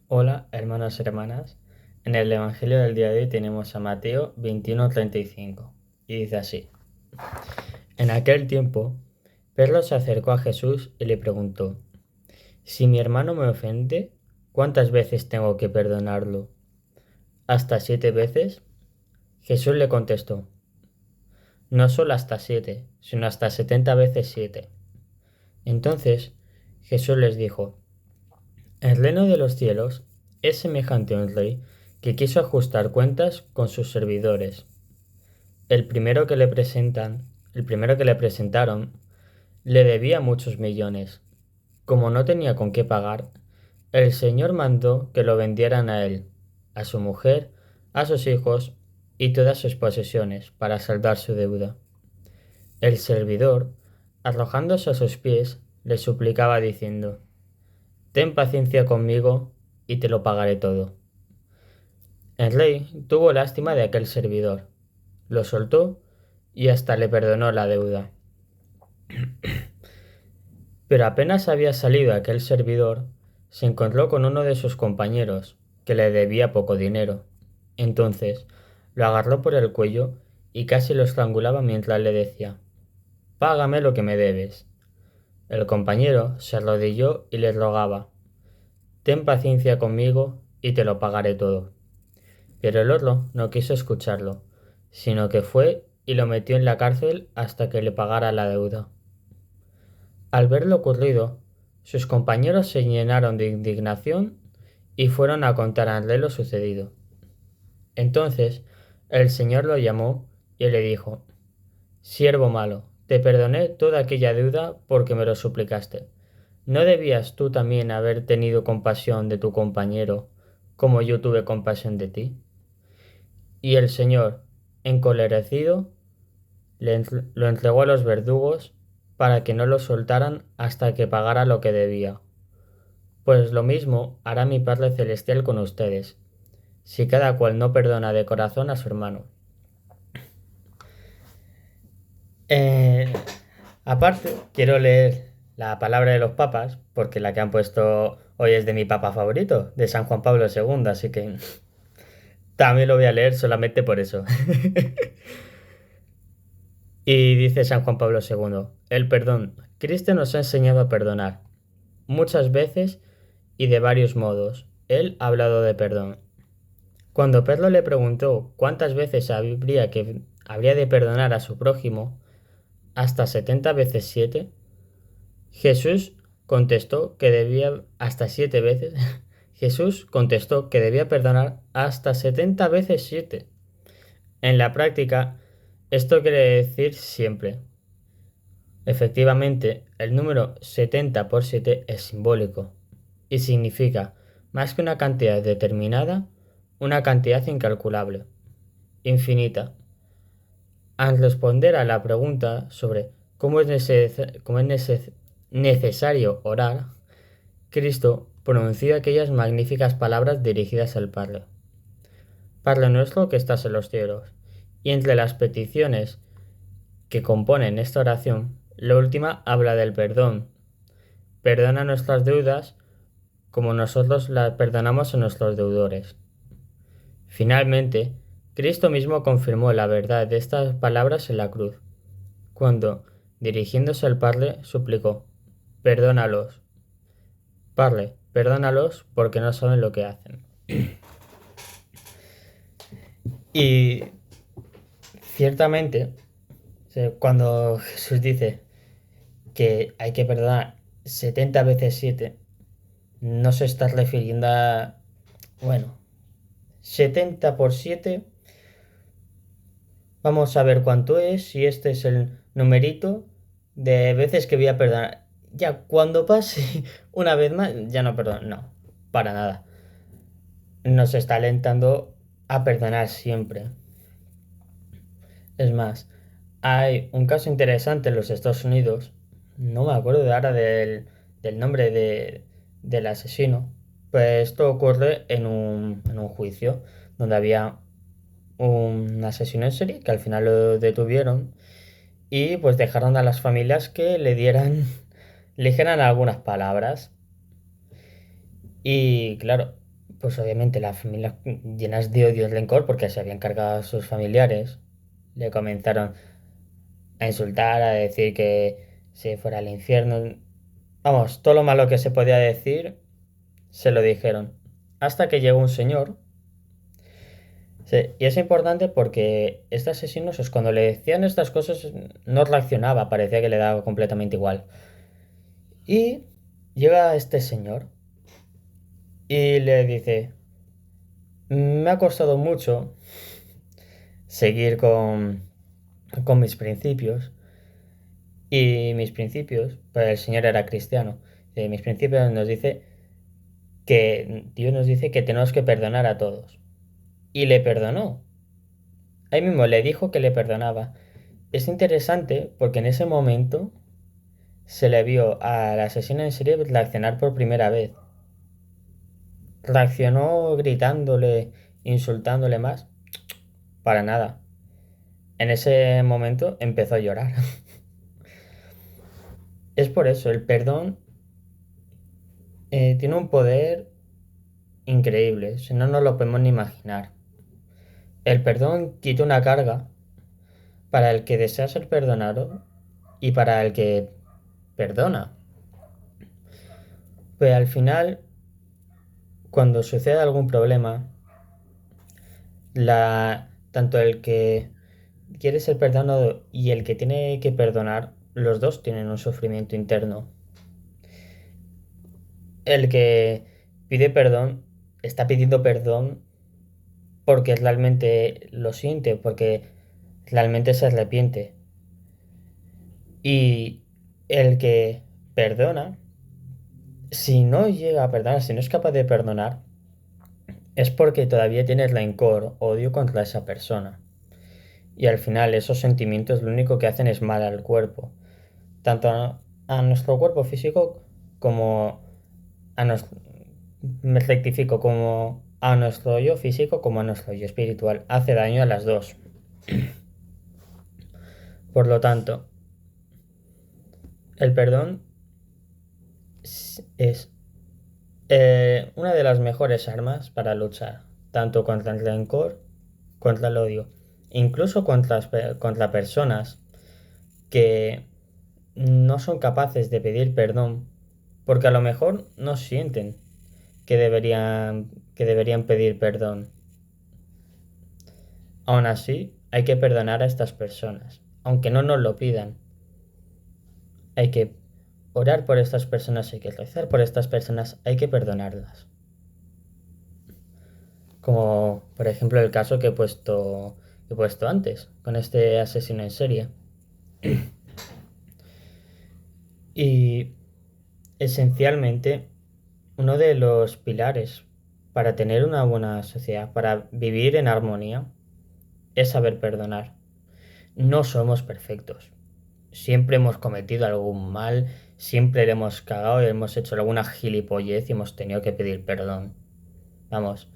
Hola, hermanos y hermanas. En el Evangelio del día de hoy tenemos a Mateo 21:35 y dice así: En aquel tiempo, Pedro se acercó a Jesús y le preguntó: Si mi hermano me ofende, ¿cuántas veces tengo que perdonarlo? ¿Hasta 7 veces? Jesús le contestó: No solo hasta 7, sino hasta 70 veces 7. Entonces Jesús les dijo: El reino de los cielos es semejante a un rey que quiso ajustar cuentas con sus servidores. El primero que le presentan, el primero que le presentaron, le debía muchos millones. Como no tenía con qué pagar, el señor mandó que lo vendieran a él, a su mujer, a sus hijos y todas sus posesiones para saldar su deuda. El servidor, arrojándose a sus pies, le suplicaba diciendo: Ten paciencia conmigo y te lo pagaré todo. El rey tuvo lástima de aquel servidor, lo soltó y hasta le perdonó la deuda. Pero apenas había salido aquel servidor, se encontró con uno de sus compañeros, que le debía poco dinero. Entonces lo agarró por el cuello y casi lo estrangulaba mientras le decía: Págame lo que me debes. El compañero se arrodilló y le rogaba: Ten paciencia conmigo y te lo pagaré todo. Pero el otro no quiso escucharlo, sino que fue y lo metió en la cárcel hasta que le pagara la deuda. Al ver lo ocurrido, sus compañeros se llenaron de indignación y fueron a contar a Andrés lo sucedido. Entonces el Señor lo llamó y le dijo: Siervo malo, te perdoné toda aquella deuda porque me lo suplicaste. ¿No debías tú también haber tenido compasión de tu compañero, como yo tuve compasión de ti? Y el Señor, encolerecido, lo entregó a los verdugos para que no lo soltaran hasta que pagara lo que debía. Pues lo mismo hará mi Padre Celestial con ustedes, si cada cual no perdona de corazón a su hermano. Eh, Aparte, quiero leer la palabra de los papas, porque la que han puesto hoy es de mi papa favorito, de San Juan Pablo II, así que también lo voy a leer solamente por eso. Y dice San Juan Pablo II: El perdón. Cristo nos ha enseñado a perdonar. Muchas veces y de varios modos. Él ha hablado de perdón. Cuando Pedro le preguntó cuántas veces habría de perdonar a su prójimo, hasta 70 veces 7, Jesús contestó que debía hasta 7 veces. Jesús contestó que debía perdonar hasta 70 veces 7. En la práctica, esto quiere decir siempre. Efectivamente, el número 70 por 7 es simbólico y significa, más que una cantidad determinada, una cantidad incalculable, infinita. Al responder a la pregunta sobre cómo es necesario orar, Cristo pronunció aquellas magníficas palabras dirigidas al Padre: Padre nuestro que estás en los cielos. Y entre las peticiones que componen esta oración, la última habla del perdón. Perdona nuestras deudas como nosotros las perdonamos a nuestros deudores. Finalmente, Cristo mismo confirmó la verdad de estas palabras en la cruz, cuando, dirigiéndose al Padre, suplicó: Perdónalos, Padre, perdónalos porque no saben lo que hacen. Y ciertamente, cuando Jesús dice que hay que perdonar 70 veces 7, no se está refiriendo a, bueno, 70 por 7. Vamos a ver cuánto es, si este es el numerito de veces que voy a perdonar. Ya cuando pase una vez más, ya no perdono. No, para nada. Nos está alentando a perdonar siempre. Es más, hay un caso interesante en los Estados Unidos. No me acuerdo de ahora del nombre del asesino. Pues esto ocurre en un juicio donde había un asesino en serie que al final lo detuvieron y pues dejaron a las familias que le dijeran algunas palabras. Y claro, pues obviamente las familias llenas de odio y rencor porque se habían cargado a sus familiares, le comenzaron a insultar, a decir que se fuera al infierno. Vamos, todo lo malo que se podía decir, se lo dijeron. Hasta que llegó un señor. Sí, y es importante porque este asesino, pues, cuando le decían estas cosas, no reaccionaba, parecía que le daba completamente igual. Y llega este señor y le dice, me ha costado mucho seguir con mis principios. Y mis principios, pues el señor era cristiano. Mis principios nos dice que Dios nos dice que tenemos que perdonar a todos. Y le perdonó. Ahí mismo le dijo que le perdonaba. Es interesante porque en ese momento se le vio al asesino en serie reaccionar por primera vez. Reaccionó gritándole, insultándole más. Para nada. En ese momento empezó a llorar. Es por eso, el perdón tiene un poder increíble, si no nos lo podemos ni imaginar. El perdón quita una carga para el que desea ser perdonado y para el que perdona. Pues al final, cuando sucede algún problema, tanto el que quiere ser perdonado y el que tiene que perdonar, los dos tienen un sufrimiento interno. El que pide perdón está pidiendo perdón porque realmente lo siente, porque realmente se arrepiente. Y el que perdona, si no llega a perdonar, si no es capaz de perdonar, es porque todavía tiene rencor, odio contra esa persona. Y al final esos sentimientos lo único que hacen es mal al cuerpo. Tanto a nuestro cuerpo físico como a nuestro... Me rectifico, como a nuestro yo físico como a nuestro yo espiritual. Hace daño a las dos. Por lo tanto, el perdón es una de las mejores armas para luchar, tanto contra el rencor, contra el odio, incluso contra personas que no son capaces de pedir perdón, porque a lo mejor no sienten que deberían pedir perdón. Aún así, hay que perdonar a estas personas, aunque no nos lo pidan. Hay que orar por estas personas, hay que rezar por estas personas, hay que perdonarlas. Como por ejemplo el caso que he puesto antes, con este asesino en serie. Y esencialmente, uno de los pilares para tener una buena sociedad, para vivir en armonía, es saber perdonar. No somos perfectos. Siempre hemos cometido algún mal, siempre le hemos cagado y hemos hecho alguna gilipollez y hemos tenido que pedir perdón. Vamos,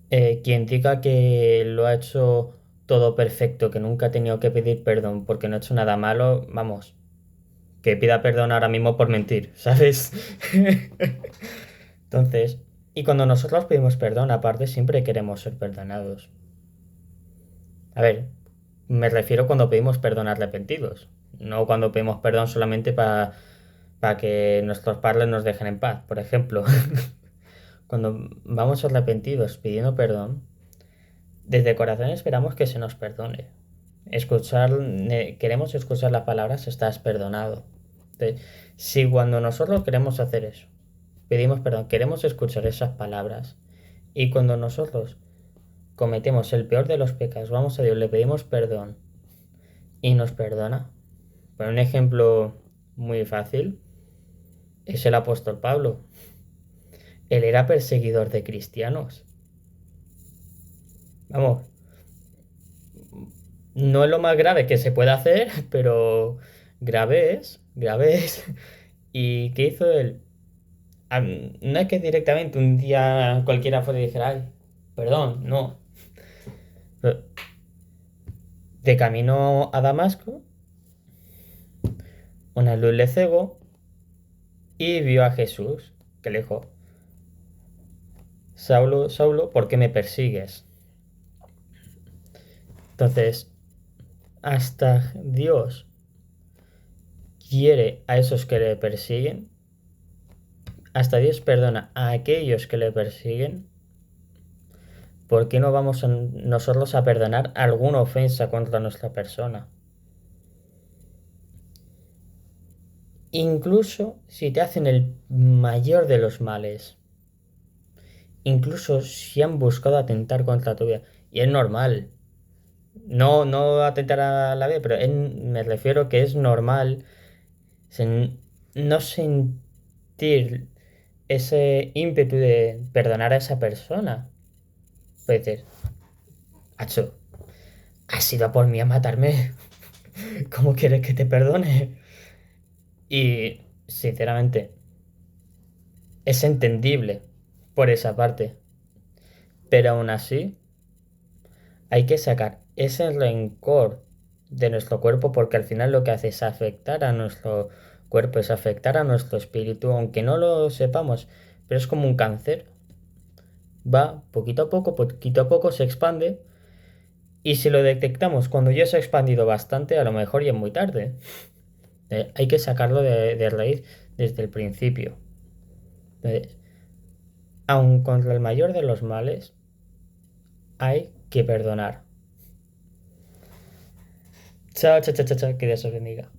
quien diga que lo ha hecho todo perfecto, que nunca ha tenido que pedir perdón porque no ha hecho nada malo, vamos, que pida perdón ahora mismo por mentir, ¿sabes? Entonces, y cuando nosotros pedimos perdón, aparte, siempre queremos ser perdonados. A ver, me refiero cuando pedimos perdón arrepentidos, no cuando pedimos perdón solamente para que nuestros padres nos dejen en paz, por ejemplo. Cuando vamos arrepentidos pidiendo perdón, desde corazón esperamos que se nos perdone. Queremos escuchar las palabras, estás perdonado. Entonces, si cuando nosotros queremos hacer eso, pedimos perdón, queremos escuchar esas palabras, y cuando nosotros cometemos el peor de los pecados, vamos a Dios, le pedimos perdón y nos perdona. Por un ejemplo muy fácil, es el apóstol Pablo. Él era perseguidor de cristianos. Vamos, no es lo más grave que se puede hacer, pero grave es, grave es. ¿Y qué hizo él? No es que directamente un día cualquiera fuera y dijera, ay, perdón, no. De camino a Damasco, una luz le cegó y vio a Jesús, que le dijo, Saulo, Saulo, ¿por qué me persigues? Entonces, hasta Dios quiere a esos que le persiguen, hasta Dios perdona a aquellos que le persiguen, ¿por qué no vamos nosotros a perdonar alguna ofensa contra nuestra persona? Incluso si te hacen el mayor de los males, incluso si han buscado atentar contra tu vida, y es normal, no atentar a la vida, pero me refiero que es normal no sentir ese ímpetu de perdonar a esa persona. Puede decir, Acho, has ido a por mí a matarme. ¿Cómo quieres que te perdone? Y, sinceramente, es entendible por esa parte. Pero aún así, hay que sacar ese rencor de nuestro cuerpo porque al final lo que hace es afectar a nuestro cuerpo, es afectar a nuestro espíritu, aunque no lo sepamos, pero es como un cáncer. Va poquito a poco se expande y si lo detectamos cuando ya se ha expandido bastante, a lo mejor ya es muy tarde. Hay que sacarlo de raíz desde el principio. Eh, Aun contra el mayor de los males, hay que perdonar. Chao, chao, chao, chao, chao, que Dios os bendiga.